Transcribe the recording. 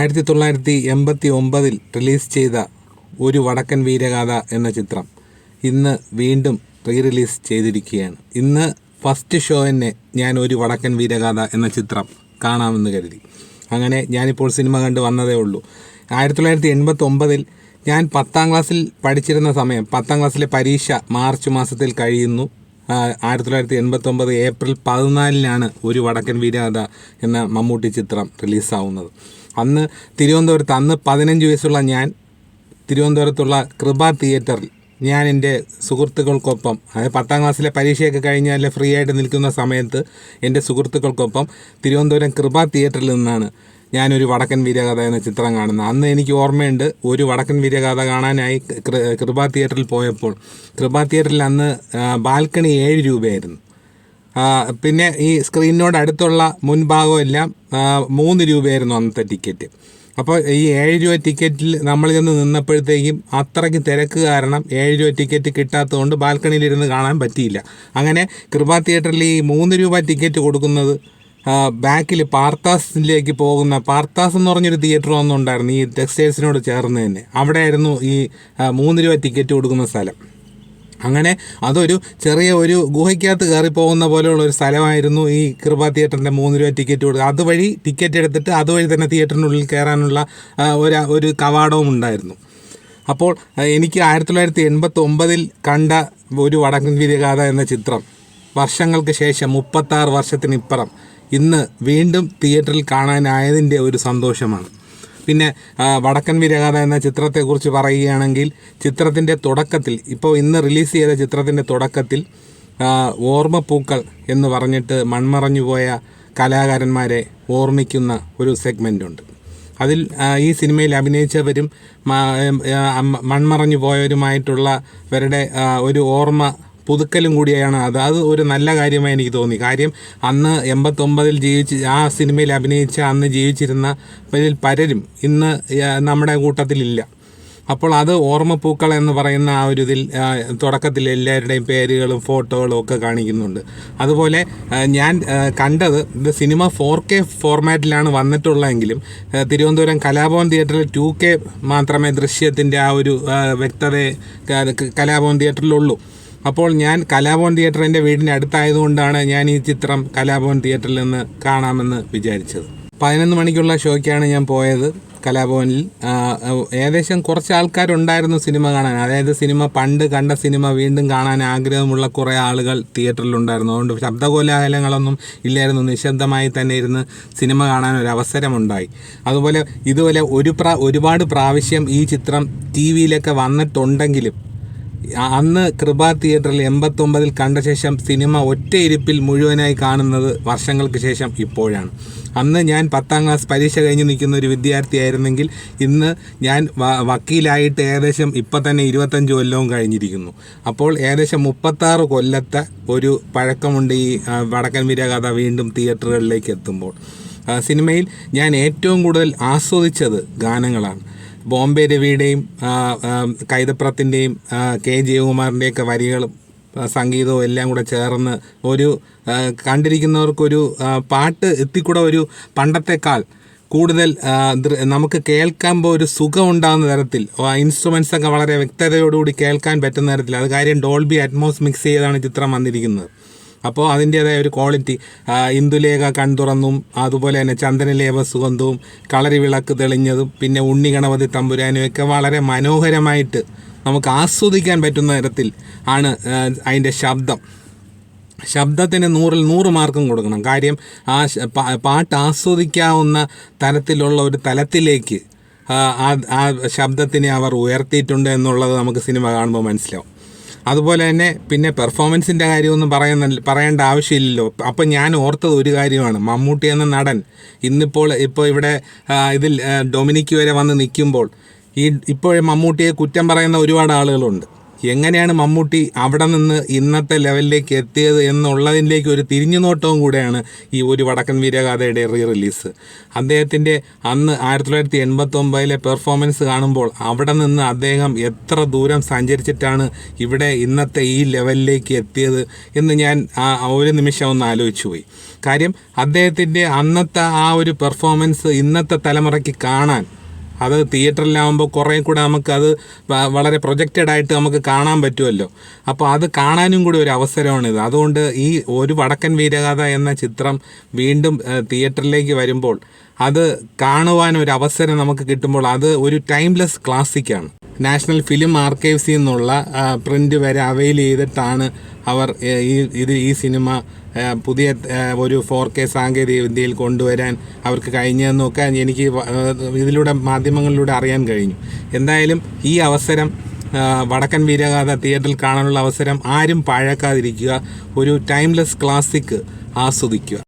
1989 release ചെയ്ത ഒരു വടക്കൻ വീരഗാഥ എന്ന ചിത്രം ഇന്ന് വീണ്ടും റിലീസ് ചെയ്തിരിക്കുകയാണ്. ഇന്ന് ഫസ്റ്റ് ഷോ തന്നെ ഞാൻ ഒരു വടക്കൻ വീരഗാഥ എന്ന ചിത്രം കാണാമെന്ന് കരുതി. അങ്ങനെ ഞാനിപ്പോൾ സിനിമ കണ്ട് വന്നതേ ഉള്ളൂ. 1989 ഞാൻ 10ാം ക്ലാസ്സിൽ പഠിച്ചിരുന്ന സമയം, 10ാം ക്ലാസ്സിലെ പരീക്ഷ മാർച്ച് മാസത്തിൽ കഴിയുന്നു. 1989 ഏപ്രിൽ 14 ഒരു വടക്കൻ വീരഗാഥ എന്ന മമ്മൂട്ടി ചിത്രം റിലീസാവുന്നത്. അന്ന് തിരുവനന്തപുരത്ത്, അന്ന് 15 വയസ്സുള്ള ഞാൻ തിരുവനന്തപുരത്തുള്ള കൃപ തിയേറ്ററിൽ ഞാൻ എൻ്റെ സുഹൃത്തുക്കൾക്കൊപ്പം, അതായത് 10ാം ക്ലാസ്സിലെ പരീക്ഷയൊക്കെ കഴിഞ്ഞാൽ ഫ്രീ ആയിട്ട് നിൽക്കുന്ന സമയത്ത് എൻ്റെ സുഹൃത്തുക്കൾക്കൊപ്പം തിരുവനന്തപുരം കൃപ തിയേറ്ററിൽ നിന്നാണ് ഞാനൊരു വടക്കൻ വീരഗാഥ എന്ന ചിത്രം കാണുന്നത്. അന്ന് എനിക്ക് ഓർമ്മയുണ്ട്, ഒരു വടക്കൻ വീരഗാഥ കാണാനായി കൃപ തിയേറ്ററിൽ പോയപ്പോൾ, കൃപ തിയേറ്ററിൽ അന്ന് ബാൽക്കണി 7 രൂപയായിരുന്നു. പിന്നെ ഈ സ്ക്രീനിനോട് അടുത്തുള്ള മുൻഭാഗം എല്ലാം 3 രൂപയായിരുന്നു അന്നത്തെ ടിക്കറ്റ്. അപ്പോൾ ഈ 7 രൂപ ടിക്കറ്റിൽ നമ്മൾ ചെന്ന് നിന്നപ്പോഴത്തേക്കും അത്രയ്ക്ക് തിരക്ക് കാരണം 7 രൂപ ടിക്കറ്റ് കിട്ടാത്തതുകൊണ്ട് ബാൽക്കണിയിലിരുന്ന് കാണാൻ പറ്റിയില്ല. അങ്ങനെ കൃപ തിയേറ്ററിൽ ഈ 3 രൂപ ടിക്കറ്റ് കൊടുക്കുന്നത് ബാക്കിൽ പാർത്താസിലേക്ക് പോകുന്ന, പാർത്താസ് എന്ന് പറഞ്ഞൊരു തിയേറ്റർ ഒന്നുണ്ടായിരുന്നു ഈ ടെക്സ്റ്റൈൽസിനോട് ചേർന്ന് തന്നെ. അവിടെയായിരുന്നു ഈ 3 രൂപ ടിക്കറ്റ് കൊടുക്കുന്ന സ്ഥലം. അങ്ങനെ അതൊരു ചെറിയ ഒരു ഗുഹയ്ക്കകത്ത് കയറിപ്പോകുന്ന പോലെയുള്ള ഒരു സ്ഥലമായിരുന്നു ഈ കൃപ തിയേറ്ററിൻ്റെ 3 രൂപ ടിക്കറ്റ് കൊടുക്കുക. അതുവഴി ടിക്കറ്റ് എടുത്തിട്ട് അതുവഴി തന്നെ തിയേറ്ററിനുള്ളിൽ കയറാനുള്ള ഒരു കവാടവും ഉണ്ടായിരുന്നു. അപ്പോൾ എനിക്ക് 1989 കണ്ട ഒരു വടക്കൻ വീരഗാഥ എന്ന ചിത്രം വർഷങ്ങൾക്ക് ശേഷം, 36 വർഷത്തിനിപ്പുറം ഇന്ന് വീണ്ടും തിയേറ്ററിൽ കാണാനായതിൻ്റെ ഒരു സന്തോഷമാണ്. പിന്നെ വടക്കൻ വീരഗാഥ എന്ന ചിത്രത്തെക്കുറിച്ച് പറയുകയാണെങ്കിൽ, ചിത്രത്തിൻ്റെ തുടക്കത്തിൽ, ഇപ്പോൾ ഇന്ന് റിലീസ് ചെയ്ത ചിത്രത്തിൻ്റെ തുടക്കത്തിൽ ഓർമ്മപ്പൂക്കൾ എന്ന് പറഞ്ഞിട്ട് മൺമറഞ്ഞുപോയ കലാകാരന്മാരെ ഓർമ്മിക്കുന്ന ഒരു സെഗ്മെൻ്റ് ഉണ്ട്. അതിൽ ഈ സിനിമയിൽ അഭിനയിച്ചവരും മൺമറഞ്ഞു പോയവരുമായിട്ടുള്ളവരുടെ ഒരു ഓർമ്മ പുതുക്കലും കൂടിയാണ് അത് ഒരു നല്ല കാര്യമായി എനിക്ക് തോന്നി. കാര്യം അന്ന് 89 ആ സിനിമയിൽ അഭിനയിച്ച അന്ന് ജീവിച്ചിരുന്ന പലരും ഇന്ന് നമ്മുടെ കൂട്ടത്തിലില്ല. അപ്പോൾ അത് ഓർമ്മപ്പൂക്കൾ എന്ന് പറയുന്ന ആ ഒരു ഇതിൽ തുടക്കത്തിൽ എല്ലാവരുടെയും പേരുകളും ഫോട്ടോകളും ഒക്കെ കാണിക്കുന്നുണ്ട്. അതുപോലെ ഞാൻ കണ്ടത്, ഇത് സിനിമ 4K ഫോർമാറ്റിലാണ് വന്നിട്ടുള്ളതെങ്കിലും തിരുവനന്തപുരം കലാഭവൻ തിയേറ്ററിൽ 2K മാത്രമേ ദൃശ്യത്തിൻ്റെ ആ ഒരു വ്യക്തത കലാഭവൻ തിയേറ്ററിലുള്ളൂ. അപ്പോൾ ഞാൻ കലാഭവൻ തിയേറ്റർ എൻ്റെ വീടിൻ്റെ അടുത്തായതുകൊണ്ടാണ് ഞാൻ ഈ ചിത്രം കലാഭവൻ തിയേറ്ററിൽ നിന്ന് കാണാമെന്ന് വിചാരിച്ചത്. 11 മണിക്കുള്ള ഷോയ്ക്കാണ് ഞാൻ പോയത് കലാഭവനിൽ. ഏകദേശം കുറച്ച് ആൾക്കാരുണ്ടായിരുന്നു സിനിമ കാണാൻ. അതായത് സിനിമ, പണ്ട് കണ്ട സിനിമ വീണ്ടും കാണാൻ ആഗ്രഹമുള്ള കുറേ ആളുകൾ തിയേറ്ററിലുണ്ടായിരുന്നു. അതുകൊണ്ട് ശബ്ദകോലാഹലങ്ങളൊന്നും ഇല്ലായിരുന്നു. നിശബ്ദമായി തന്നെ ഇരുന്ന് സിനിമ കാണാൻ ഒരു അവസരമുണ്ടായി. അതുപോലെ ഇതുപോലെ ഒരുപാട് പ്രാവശ്യം ഈ ചിത്രം TV-യിലൊക്കെ വന്നിട്ടുണ്ടെങ്കിലും അന്ന് കൃപ തിയേറ്ററിൽ 89 കണ്ട ശേഷം സിനിമ ഒറ്റയിരുപ്പിൽ മുഴുവനായി കാണുന്നത് വർഷങ്ങൾക്ക് ശേഷം ഇപ്പോഴാണ്. അന്ന് ഞാൻ 10ാം ക്ലാസ് പരീക്ഷ കഴിഞ്ഞ് നിൽക്കുന്ന ഒരു വിദ്യാർത്ഥിയായിരുന്നെങ്കിൽ ഇന്ന് ഞാൻ വക്കീലായിട്ട് ഏകദേശം ഇപ്പം തന്നെ 25 കൊല്ലവും കഴിഞ്ഞിരിക്കുന്നു. അപ്പോൾ ഏകദേശം 36 കൊല്ലത്തെ ഒരു പഴക്കമുണ്ട് ഈ വടക്കൻ വീരഗാഥ വീണ്ടും തിയേറ്ററുകളിലേക്ക് എത്തുമ്പോൾ. സിനിമയിൽ ഞാൻ ഏറ്റവും കൂടുതൽ ആസ്വദിച്ചത് ഗാനങ്ങളാണ്. ബോംബെ രവിയുടെയും കൈതപ്രത്തിൻ്റെയും K. ജയകുമാറിൻ്റെയൊക്കെ വരികളും സംഗീതവും എല്ലാം കൂടെ ചേർന്ന് ഒരു കണ്ടിരിക്കുന്നവർക്കൊരു പാട്ട് എത്തിക്കൂടെ ഒരു പണ്ടത്തെക്കാൾ കൂടുതൽ നമുക്ക് കേൾക്കുമ്പോൾ ഒരു സുഖം ഉണ്ടാകുന്ന തരത്തിൽ, ഇൻസ്ട്രുമെൻസൊക്കെ വളരെ വ്യക്തതയോടുകൂടി കേൾക്കാൻ പറ്റുന്ന തരത്തിൽ, അത് കാര്യം ഡോൾബി അറ്റ്മോസ് മിക്സ് ചെയ്താണ് ചിത്രം വന്നിരിക്കുന്നത്. അപ്പോൾ അതിൻ്റേതായ ഒരു ക്വാളിറ്റി, ഇന്ദുലേഖ കൺതുറന്നും അതുപോലെ തന്നെ ചന്ദനലേപ സുഗന്ധവും കളരി വിളക്ക് തെളിഞ്ഞതും പിന്നെ ഉണ്ണി ഗണപതി തമ്പുരാനും ഒക്കെ വളരെ മനോഹരമായിട്ട് നമുക്ക് ആസ്വദിക്കാൻ പറ്റുന്ന തരത്തിൽ ആണ് അതിൻ്റെ ശബ്ദത്തിന് 100-ൽ 100 മാർക്കും കൊടുക്കണം. കാര്യം ആ പാട്ട് ആസ്വദിക്കാവുന്ന തരത്തിലുള്ള ഒരു തലത്തിലേക്ക് ആ ശബ്ദത്തിനെ അവർ ഉയർത്തിയിട്ടുണ്ട് എന്നുള്ളത് നമുക്ക് സിനിമ കാണുമ്പോൾ മനസ്സിലാവും. അതുപോലെ തന്നെ പിന്നെ പെർഫോമൻസിൻ്റെ കാര്യമൊന്നും പറയേണ്ട ആവശ്യമില്ലല്ലോ. അപ്പം ഞാൻ ഓർത്തത് ഒരു കാര്യമാണ്, മമ്മൂട്ടി എന്ന നടൻ ഇപ്പോൾ ഇവിടെ ഇതിൽ ഡൊമിനിക്ക് വരെ വന്ന് നിൽക്കുമ്പോൾ ഇപ്പോഴും മമ്മൂട്ടിയെ കുറ്റം പറയുന്ന ഒരുപാട് ആളുകളുണ്ട്. എങ്ങനെയാണ് മമ്മൂട്ടി അവിടെ നിന്ന് ഇന്നത്തെ ലെവലിലേക്ക് എത്തിയത് എന്നുള്ളതിലേക്ക് ഒരു തിരിഞ്ഞുനോട്ടവും കൂടെയാണ് ഈ ഒരു വടക്കൻ വീരഗാഥയുടെ റിലീസ്. അദ്ദേഹത്തിൻ്റെ അന്ന് 1989 പെർഫോമൻസ് കാണുമ്പോൾ അവിടെ നിന്ന് അദ്ദേഹം എത്ര ദൂരം സഞ്ചരിച്ചിട്ടാണ് ഇവിടെ ഇന്നത്തെ ഈ ലെവലിലേക്ക് എത്തിയത് എന്ന് ഞാൻ ഒരു നിമിഷം ഒന്ന് ആലോചിച്ചു പോയി. കാര്യം അദ്ദേഹത്തിൻ്റെ അന്നത്തെ ആ ഒരു പെർഫോമൻസ് ഇന്നത്തെ തലമുറയ്ക്ക് കാണാൻ, അത് തിയേറ്ററിലാവുമ്പോൾ കുറേ കൂടെ നമുക്കത് വളരെ പ്രൊജക്റ്റഡായിട്ട് നമുക്ക് കാണാൻ പറ്റുമല്ലോ. അപ്പോൾ അത് കാണാനും കൂടി ഒരു അവസരമാണിത്. അതുകൊണ്ട് ഈ ഒരു വടക്കൻ വീരഗാഥ എന്ന ചിത്രം വീണ്ടും തിയേറ്ററിലേക്ക് വരുമ്പോൾ അത് കാണുവാൻ ഒരു അവസരം നമുക്ക് കിട്ടുമ്പോൾ അത് ഒരു ടൈംലെസ് ക്ലാസിക്കാണ്. നാഷണൽ ഫിലിം ആർക്കൈവ്സിൽ നിന്നുള്ള പ്രിൻ്റ് വരെ അവൈൽ ചെയ്തിട്ടാണ് അവർ ഈ സിനിമ പുതിയ ഒരു 4K സാങ്കേതിക വിദ്യയിൽ കൊണ്ടുവരാൻ അവർക്ക് കഴിഞ്ഞതെന്നൊക്കെ എനിക്ക് ഇതിലൂടെ മാധ്യമങ്ങളിലൂടെ അറിയാൻ കഴിഞ്ഞു. എന്തായാലും ഈ അവസരം വടക്കൻ വീരഗാഥ തിയേറ്ററിൽ കാണാനുള്ള അവസരം ആരും പാഴാക്കാതിരിക്കുക. ഒരു ടൈംലെസ് ക്ലാസിക് ആസ്വദിക്കുക.